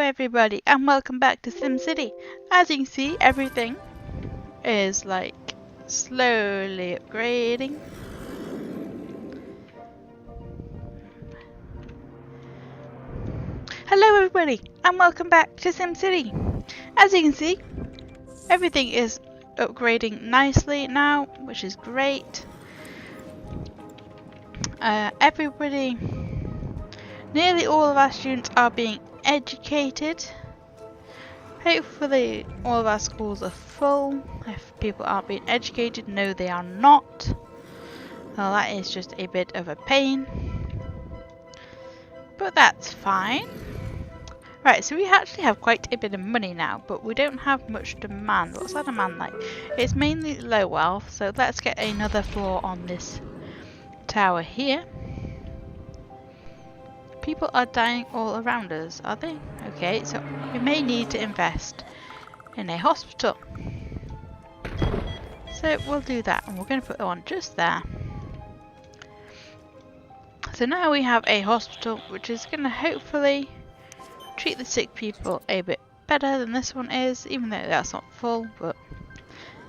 everybody, and welcome back to Simcity. As you can see, everything is like slowly upgrading. Hello everybody, and welcome back to Simcity. As you can see, everything is upgrading nicely now, which is great. Nearly all of our students are being educated. Hopefully all of our schools are full. If people aren't being educated, no they are not. Well, that is just a bit of a pain. But that's fine. Right, so we actually have quite a bit of money now, but we don't have much demand. What's our demand like? It's mainly low wealth, so let's get another floor on this tower here. People are dying all around us, are they? Okay, so we may need to invest in a hospital. So we'll do that, and we're going to put it on just there. So now we have a hospital which is going to hopefully treat the sick people a bit better than this one is, even though that's not full, but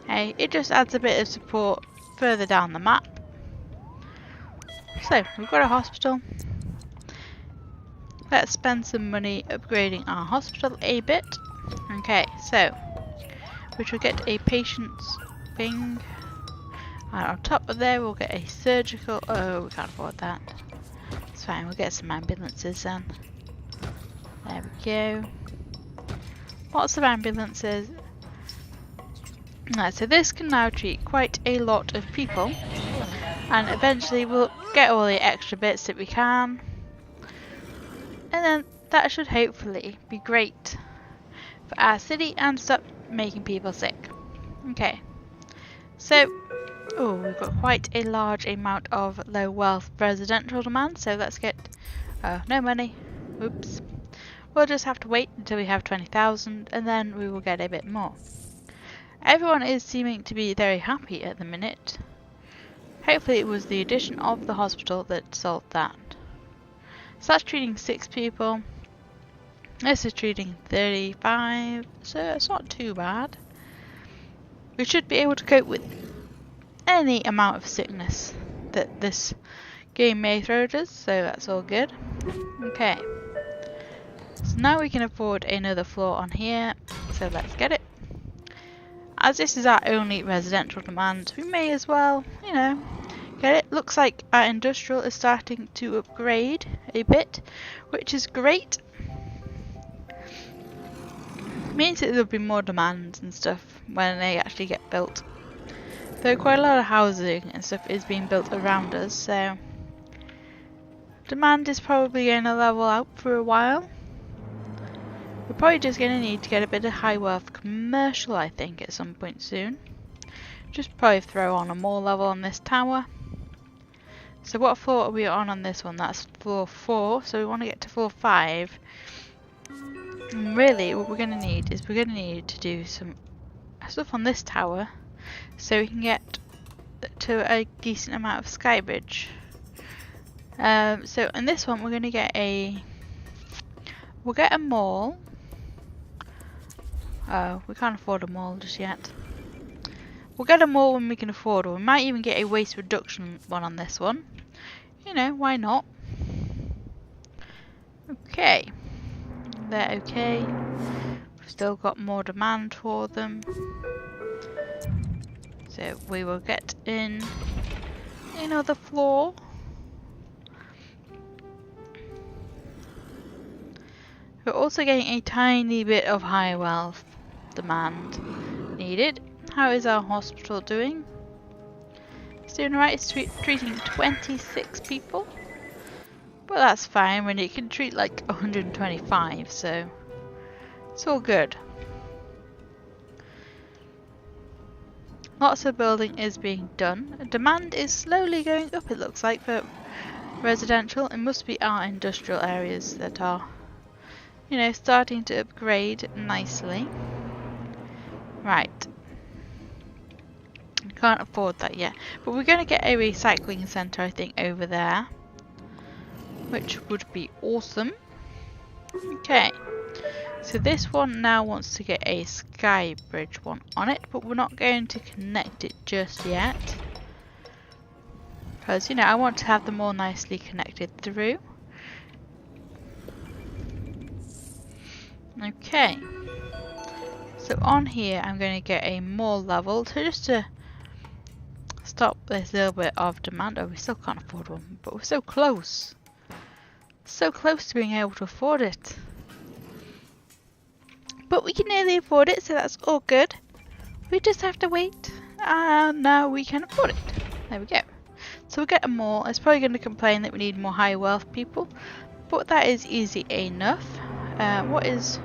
hey, it just adds a bit of support further down the map. So we've got a hospital. Let's spend some money upgrading our hospital a bit. Okay, so we should get a patient's thing. And on top of there we'll get a surgical. Oh, we can't afford that. It's fine, we'll get some ambulances then. There we go. Lots of ambulances. Right, so this can now treat quite a lot of people. And eventually we'll get all the extra bits that we can. And then that should hopefully be great for our city and stop making people sick. Okay, so we've got quite a large amount of low wealth residential demand, so let's get no money. Oops. We'll just have to wait until we have 20,000 and then we will get a bit more. Everyone is seeming to be very happy at the minute. Hopefully it was the addition of the hospital that solved that. So that's treating 6 people. This is treating 35, so it's not too bad. We should be able to cope with any amount of sickness that this game may throw at us, so that's all good. Okay. So now we can afford another floor on here, so let's get it. As this is our only residential demand, we may as well, you know, get it. Looks like our industrial is starting to upgrade a bit, which is great. Means that there'll be more demands and stuff when they actually get built. Though quite a lot of housing and stuff is being built around us, so demand is probably going to level out for a while. We're probably just going to need to get a bit of high wealth commercial, I think, at some point soon. Just probably throw on a more level on this tower. So what floor are we on this one? That's floor 4, so we want to get to floor 5. And really what we're going to need is to do some stuff on this tower so we can get to a decent amount of sky bridge. So in this one we're going to get we'll get a mall. We can't afford a mall just yet. We'll get a mall when we can afford it. We might even get a waste reduction one on this one. You know, why not? Okay. They're okay. We've still got more demand for them. So we will get in another floor. We're also getting a tiny bit of high wealth demand needed. How is our hospital doing? It's doing alright, it's treating 26 people. But that's fine when it can treat like 125, so it's all good. Lots of building is being done. Demand is slowly going up, it looks like, for residential. It must be our industrial areas that are, you know, starting to upgrade nicely. Right. Can't afford that yet, but we're going to get a recycling centre, I think, over there, which would be awesome. Okay, So this one now wants to get a sky bridge one on it, but we're not going to connect it just yet. Because, you know, I want to have them all nicely connected through. Okay. So on here I'm going to get a more level, so just to stop this little bit of demand. Oh, we still can't afford one, but we're so close. So close to being able to afford it. But we can nearly afford it, so that's all good. We just have to wait, and now we can afford it. There we go. So we'll get a more. It's probably going to complain that we need more high wealth people, but that is easy enough. What is...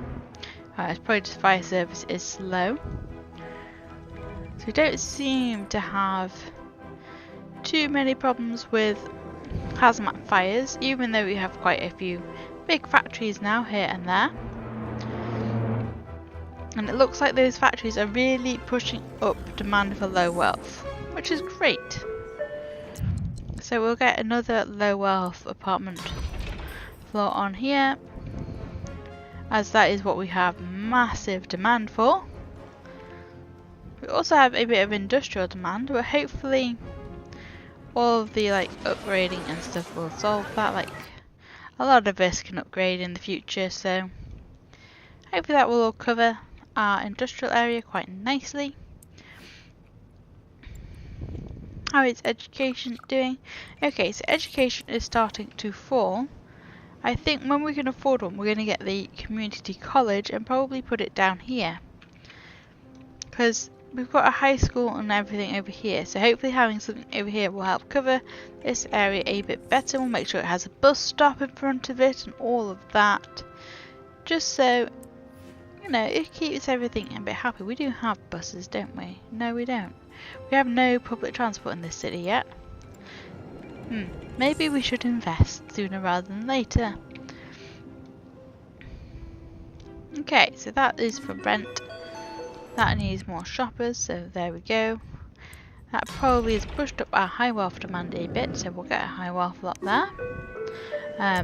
it's probably just fire service is slow. So we don't seem to have too many problems with hazmat fires, even though we have quite a few big factories now here and there. And it looks like those factories are really pushing up demand for low wealth, which is great. So we'll get another low wealth apartment floor on here, as that is what we have massive demand for. We also have a bit of industrial demand, but hopefully all of the upgrading and stuff will solve that. Like, a lot of us can upgrade in the future, so hopefully that will all cover our industrial area quite nicely. How is education doing? Okay, so education is starting to fall. I think when we can afford one, we're going to get the community college and probably put it down here, because we've got a high school and everything over here, so hopefully having something over here will help cover this area a bit better. We'll make sure it has a bus stop in front of it and all of that, just so, you know, it keeps everything a bit happy. We do have buses, don't we? No, we don't. We have no public transport in this city yet. Maybe we should invest sooner rather than later. Okay, so that is for rent. That needs more shoppers, so there we go. That probably has pushed up our high wealth demand a bit, so we'll get a high wealth lot there.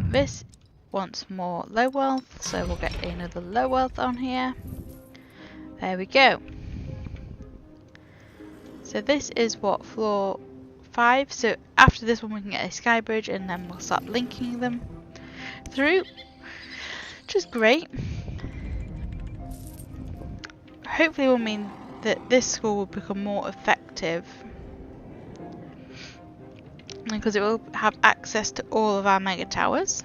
This wants more low wealth, so we'll get another low wealth on here. There we go. So this is what, floor 5, so after this one we can get a sky bridge and then we'll start linking them through, which is great. Hopefully it will mean that this school will become more effective, because it will have access to all of our mega towers.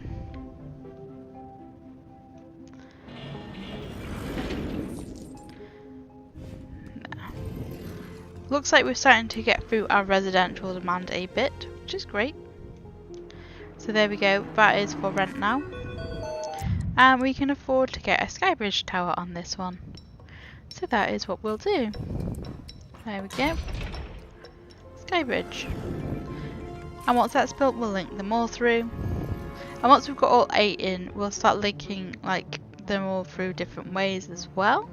Looks like we're starting to get through our residential demand a bit, which is great. So there we go, that is for rent now. And we can afford to get a skybridge tower on this one. So that is what we'll do. There we go. Skybridge. And once that's built, we'll link them all through. And once we've got all 8 in, we'll start linking them all through different ways as well,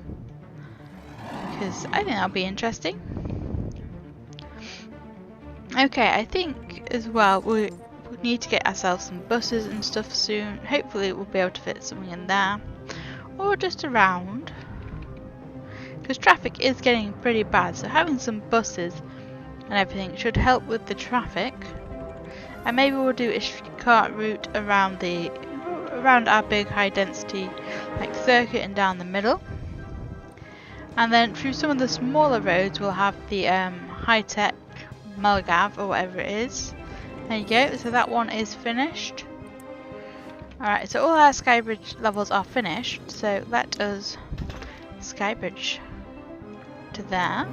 because I think that'll be interesting. Okay, I think as well we need to get ourselves some buses and stuff soon. Hopefully we'll be able to fit something in there, or just around, because traffic is getting pretty bad, so having some buses and everything should help with the traffic. And maybe we'll do a streetcar route around our big high density circuit and down the middle, and then through some of the smaller roads we'll have the high-tech Melgav or whatever it is. There you go, so that one is finished. Alright, so all our skybridge levels are finished, so let us skybridge to there,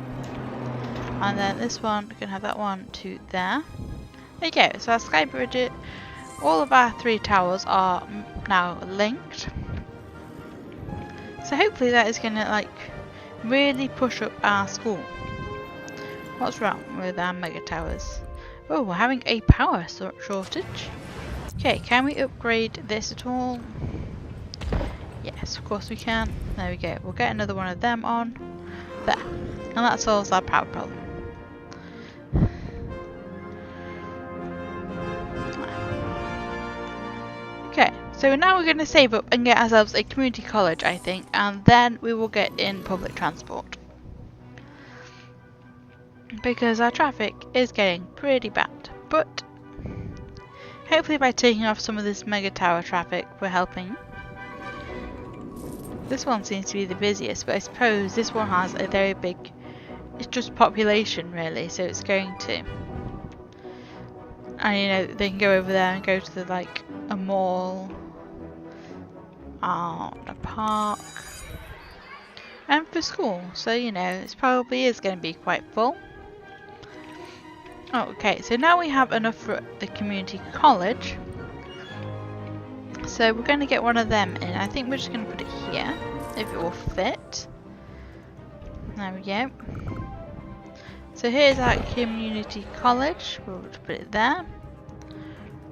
and then this one, we can have that one to there. There you go, so our skybridge, all of our 3 towers are now linked, so hopefully that is going to really push up our school. What's wrong with our mega towers? Oh, we're having a power shortage. Okay, can we upgrade this at all? Yes, of course we can. There we go. We'll get another one of them on there, and that solves our power problem. Okay, So now we're going to save up and get ourselves a community college, I think, and then we will get in public transport. Because our traffic is getting pretty bad. But hopefully by taking off some of this mega tower traffic, we're helping. This one seems to be the busiest, but I suppose this one has a very big, it's just population really, so it's going to. And you know, they can go over there and go to the, like, a mall, a park, and for school, so you know, it probably is going to be quite full. Okay, so now we have enough for the community college. So we're going to get one of them in. I think we're just going to put it here, if it will fit. There we go. So here's our community college. We'll just put it there.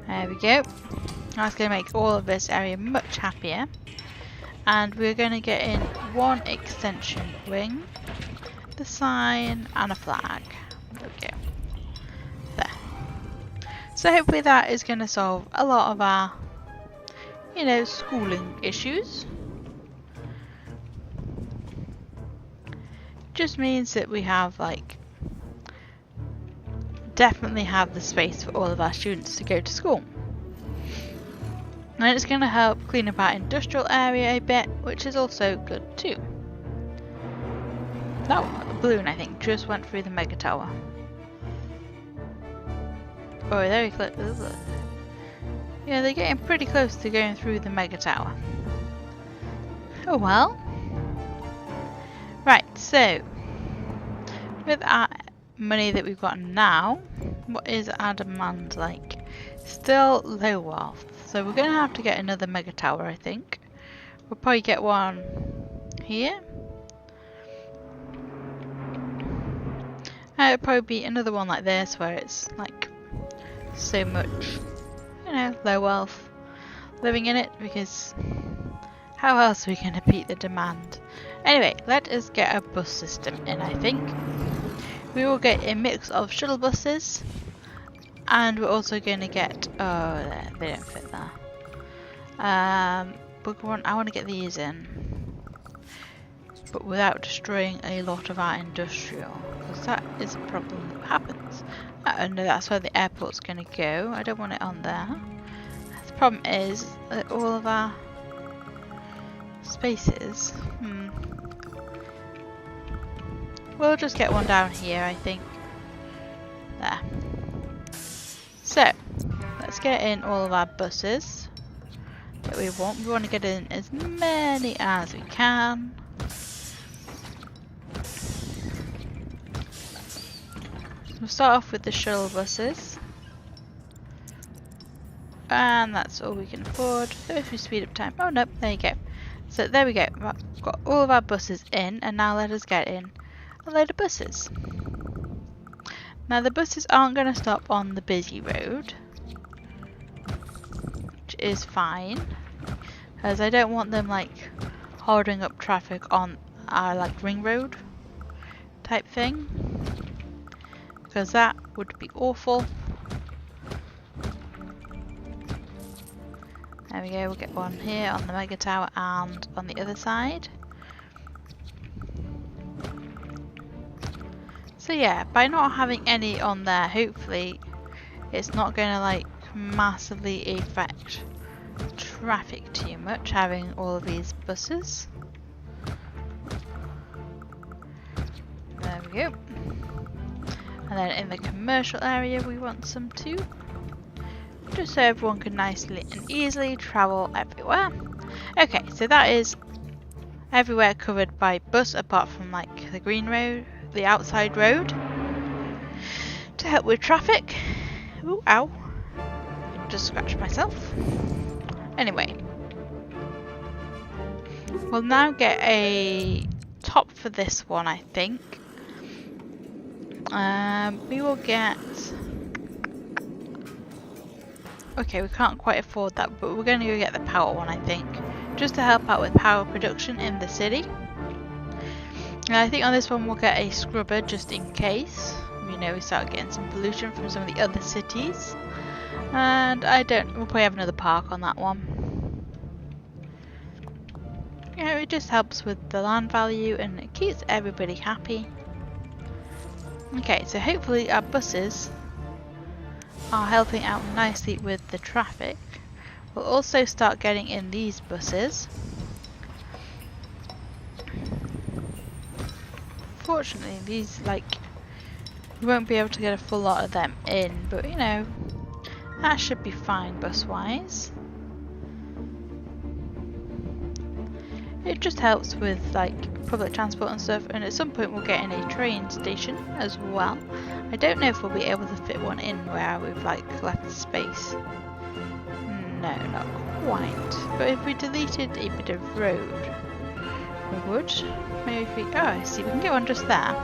There we go. That's going to make all of this area much happier. And we're going to get in one extension wing, the sign, and a flag. There we go. There. So hopefully that is going to solve a lot of our, you know, schooling issues. Just means that we have, like, definitely have the space for all of our students to go to school. And it's going to help clean up our industrial area a bit, which is also good too. Oh, a balloon I think just went through the mega tower. Oh, there we go. Yeah, they're getting pretty close to going through the mega tower. Oh well. Right, so with our money that we've got now, what is our demand like? Still low wealth, so we're going to have to get another mega tower, I think. We'll probably get one here. It'll probably be another one like this where it's like so much, you know, low wealth living in it, because how else are we going to beat the demand? Anyway, let us get a bus system in, I think. We will get a mix of shuttle buses, and we're also going to get, oh, they don't fit there. But I want to get these in, but without destroying a lot of our industrial, because that is a problem that happens. No, that's where the airport's going to go. I don't want it on there. The problem is that all of our spaces, we'll just get one down here, I think. There. So, let's get in all of our buses that we want. We want to get in as many as we can. We'll start off with the shuttle buses. And that's all we can afford. So if we speed up time. Oh no, there you go. So there we go. We've got all of our buses in, and now let us get in a load of buses. Now the buses aren't going to stop on the busy road, which is fine, as I don't want them like holding up traffic on our like ring road type thing, because that would be awful. There we go, we'll get one here on the mega tower and on the other side. So yeah, by not having any on there, hopefully it's not going to like massively affect traffic too much, having all of these buses. There we go. And then in the commercial area we want some too, just so everyone can nicely and easily travel everywhere. Okay, so that is everywhere covered by bus apart from like the green road, the outside road, to help with traffic. Ooh, ow. Just scratched myself. Anyway. We'll now get a top for this one, I think. We will get... Okay, we can't quite afford that, but we're going to go get the power one, I think. Just to help out with power production in the city. And I think on this one we'll get a scrubber just in case. You know, we start getting some pollution from some of the other cities. And we'll probably have another park on that one. you know, it just helps with the land value and it keeps everybody happy. Okay, so hopefully our buses are helping out nicely with the traffic. We'll also start getting in these buses. Fortunately, these, like, we won't be able to get a full lot of them in, but you know, that should be fine bus-wise. It just helps with like public transport and stuff, and at some point we'll get in a train station as well. I don't know if we'll be able to fit one in where we've like left space. No, not quite. But if we deleted a bit of road, we would. Maybe if we, oh I see, we can get one just there.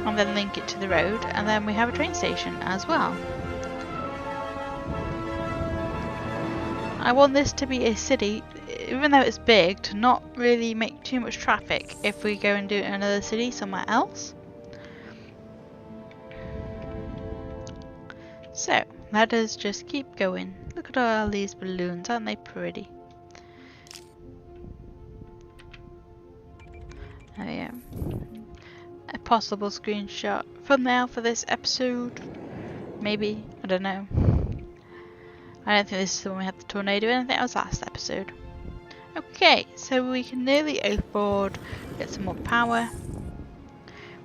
And then link it to the road, and then we have a train station as well. I want this to be a city, even though it's big, to not really make too much traffic if we go and do it in another city somewhere else. So, let us just keep going. Look at all these balloons, aren't they pretty? Oh yeah. A possible screenshot thumbnail for this episode. Maybe, I don't know. I don't think this is the one we had the tornado in, I think that was last episode. Okay, so we can nearly afford get some more power,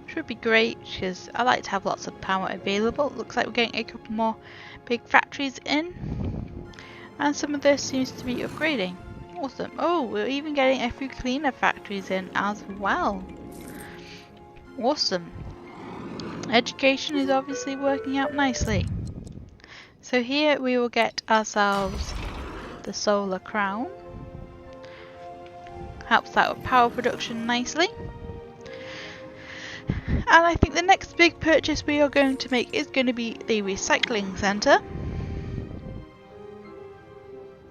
which would be great because I like to have lots of power available. Looks like we're getting a couple more big factories in, and some of this seems to be upgrading. Awesome. Oh, we're even getting a few cleaner factories in as well. Awesome. Education is obviously working out nicely. So here we will get ourselves the solar crown. Helps out with power production nicely. And I think the next big purchase we are going to make is going to be the recycling centre.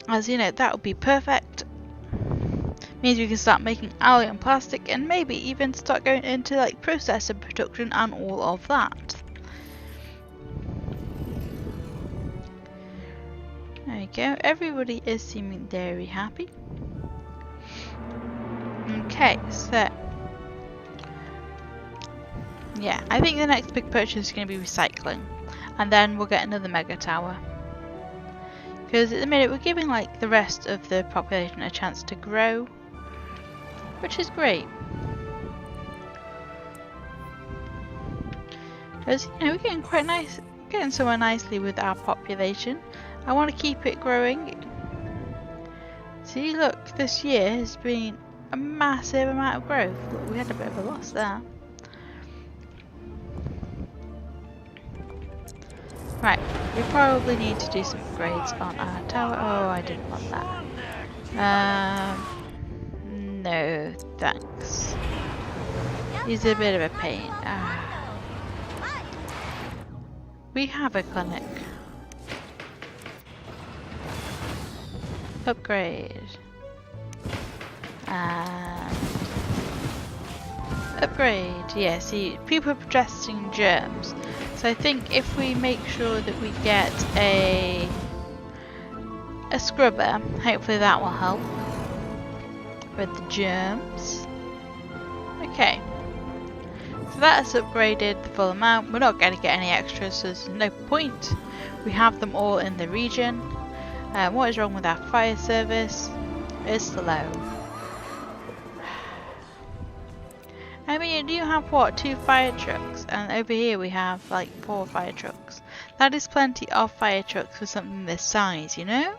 As you know, that would be perfect. Means we can start making alloy and plastic, and maybe even start going into like processor production and all of that. There we go, everybody is seeming very happy. Okay, so yeah, I think the next big purchase is going to be recycling, and then we'll get another mega tower. Because at the minute we're giving like the rest of the population a chance to grow, which is great. Because you know, we're getting quite nice, getting somewhere nicely with our population. I want to keep it growing. See, look, this year has been a massive amount of growth. Look, we had a bit of a loss there. Right, we probably need to do some upgrades on our tower. Oh, I didn't want that. No, thanks. He's a bit of a pain. We have a clinic. Upgrade. And upgrade. Yeah, see, people are protesting germs. So I think if we make sure that we get a scrubber, hopefully that will help with the germs. Okay. So that's upgraded the full amount. We're not going to get any extras, so there's no point. We have them all in the region. What is wrong with our fire service? It's slow. I mean, you have what, 2 fire trucks, and over here we have like 4 fire trucks. That is plenty of fire trucks for something this size, you know?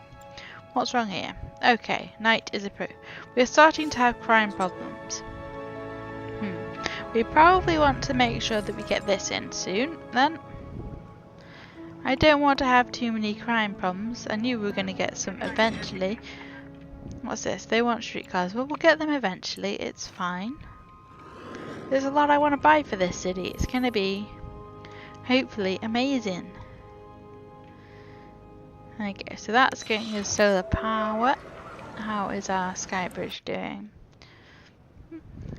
What's wrong here? Okay, night is approved. We're starting to have crime problems. We probably want to make sure that we get this in soon, then. I don't want to have too many crime problems. I knew we were going to get some eventually. What's this? They want streetcars. Well, we'll get them eventually. It's fine. There's a lot I want to buy for this city. It's going to be, hopefully, amazing. Okay, so that's getting us solar power. How is our sky bridge doing?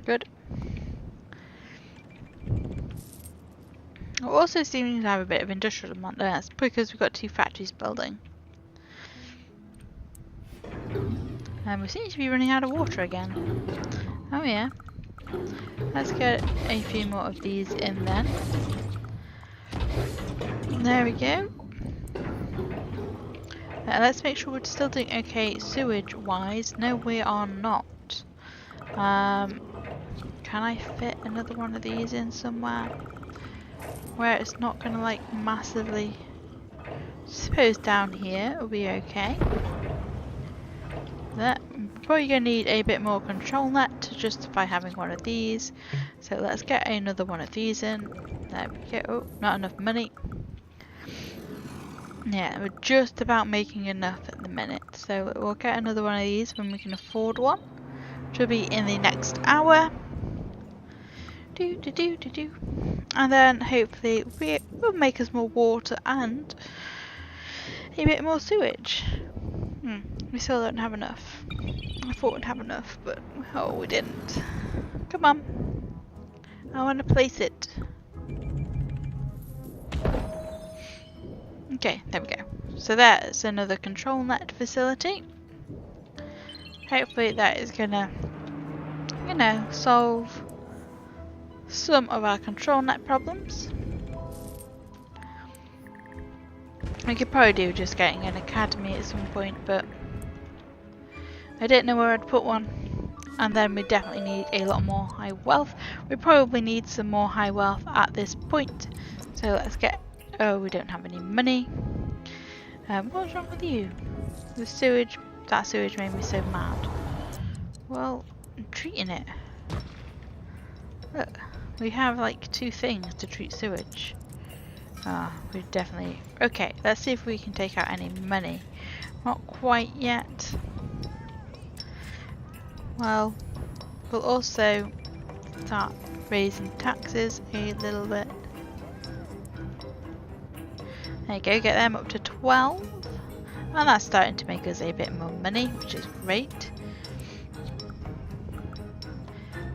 Good. We're also seeming to have a bit of industrial demand. That's because we've got 2 factories building. And we seem to be running out of water again. Oh yeah. Let's get a few more of these in then. There we go. Let's make sure we're still doing okay sewage wise. No, we are not. Can I fit another one of these in somewhere where it's not gonna like massively... Suppose down here will be okay. That probably gonna need a bit more control net to justify having one of these. So let's get another one of these in. There we go. Oh, not enough money. Yeah, we're just about making enough at the minute. So we'll get another one of these when we can afford one. Which will be in the next hour. And then hopefully it will make us more water and a bit more sewage. We still don't have enough. I thought we'd have enough, but oh, we didn't. Come on. I want to place it. Okay, there we go. So that's another control net facility. Hopefully that is gonna, you know, solve some of our control net problems. We could probably do just getting an academy at some point, but I didn't know where I'd put one. And then we definitely need a lot more high wealth. We probably need some more high wealth at this point. So let's get... Oh, we don't have any money. What's wrong with you? The sewage... That sewage made me so mad. Well, I'm treating it. Look, we have like 2 things to treat sewage. Ah, we definitely... Okay, let's see if we can take out any money. Not quite yet. Well, we'll also start raising taxes a little bit. There you go, get them up to 12. And that's starting to make us a bit more money, which is great.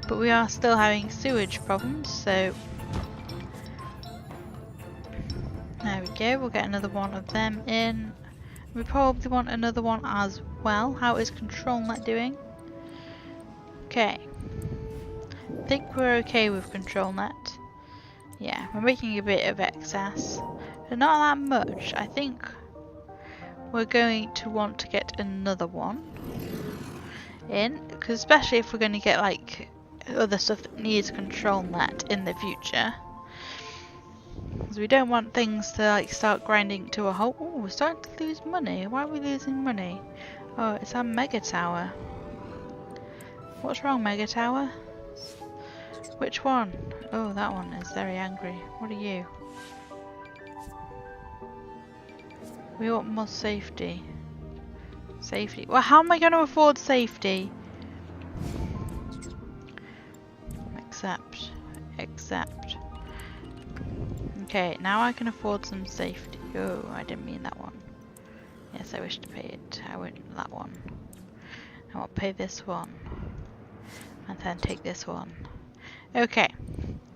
But we are still having sewage problems, so... There we go, we'll get another one of them in. We probably want another one as well. How is control net doing? Okay. I think we're okay with control net. Yeah, we're making a bit of excess. But not that much. I think we're going to want to get another one in. Because especially if we're going to get like other stuff that needs control net in the future. Because we don't want things to like start grinding to a halt. Oh, we're starting to lose money. Why are we losing money? Oh, it's our mega tower. What's wrong, mega tower? Which one? Oh, that one is very angry. What are you? We want more safety. Safety. Well, how am I going to afford safety? Accept. Accept. Okay, now I can afford some safety. Oh, I didn't mean that one. Yes, I wish to pay it. I wouldn't that one. I will pay this one. And then take this one. Okay,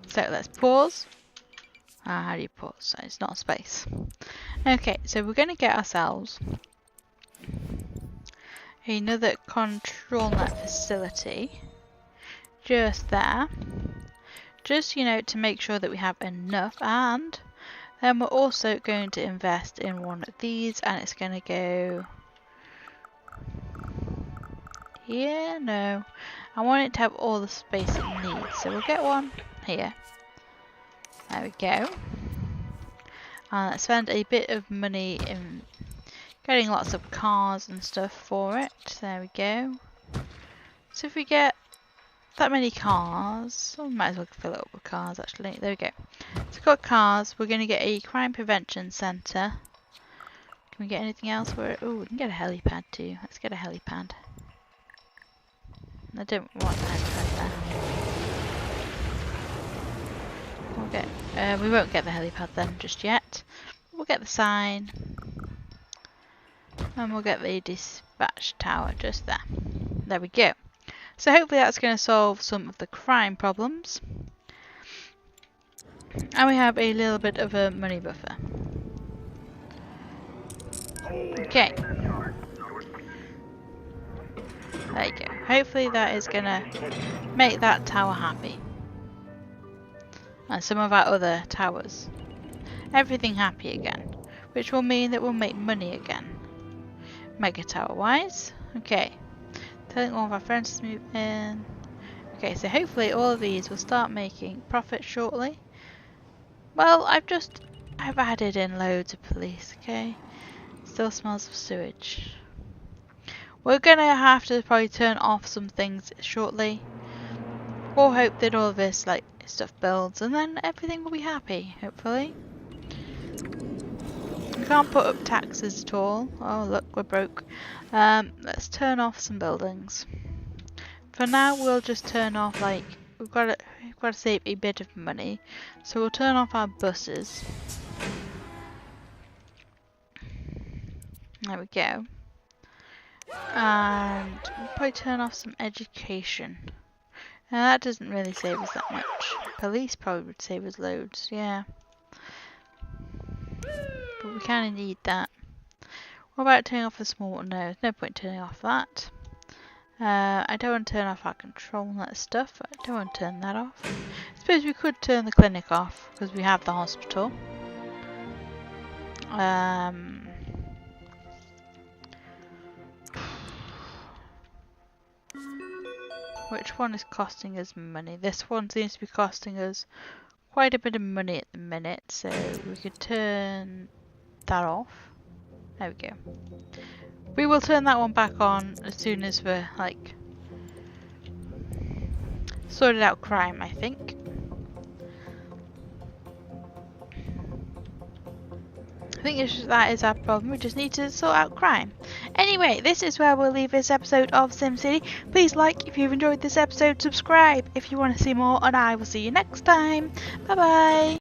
so let's pause. How do you pause? It's not a space. Okay, so we're going to get ourselves another control net facility. Just there. Just, you know, to make sure that we have enough. And then we're also going to invest in one of these. And it's going to go... Here? No. I want it to have all the space it needs. So we'll get one here. There we go. And let's spend a bit of money in getting lots of cars and stuff for it. There we go. So if we get that many cars, we might as well fill it up with cars actually. There we go. So we've got cars. We're going to get a crime prevention centre. Can we get anything else? Oh, we can get a helipad too. Let's get a helipad. I don't want a helipad there. We'll get, we won't get the helipad then just yet. We'll get the sign. And we'll get the dispatch tower just there. There we go. So hopefully that's going to solve some of the crime problems. And we have a little bit of a money buffer. Okay. There you go. Hopefully that is gonna make that tower happy. And some of our other towers. Everything happy again. Which will mean that we'll make money again. Mega tower wise. Okay. Telling all of our friends to move in. Okay, so hopefully all of these will start making profit shortly. Well, I've added in loads of police, okay? Still smells of sewage. We're gonna have to probably turn off some things shortly. Or hope that all of this stuff builds and then everything will be happy, hopefully. We can't put up taxes at all. Oh look, we're broke. Let's turn off some buildings. For now we'll just turn off we've got to save a bit of money. So we'll turn off our buses. There we go. And we'll probably turn off some education. Now that doesn't really save us that much. Police probably would save us loads, yeah. But we kind of need that. What about turning off the small one? No, there's no point turning off that. I don't want to turn off our control and that stuff. I don't want to turn that off. I suppose we could turn the clinic off because we have the hospital. Which one is costing us money? This one seems to be costing us quite a bit of money at the minute, so we could turn that off. There we go. We will turn that one back on as soon as we're sorted out crime, I think. I think that is our problem. We just need to sort out crime. Anyway, this is where we'll leave this episode of SimCity. Please like if you've enjoyed this episode, subscribe if you want to see more, and I will see you next time. Bye bye.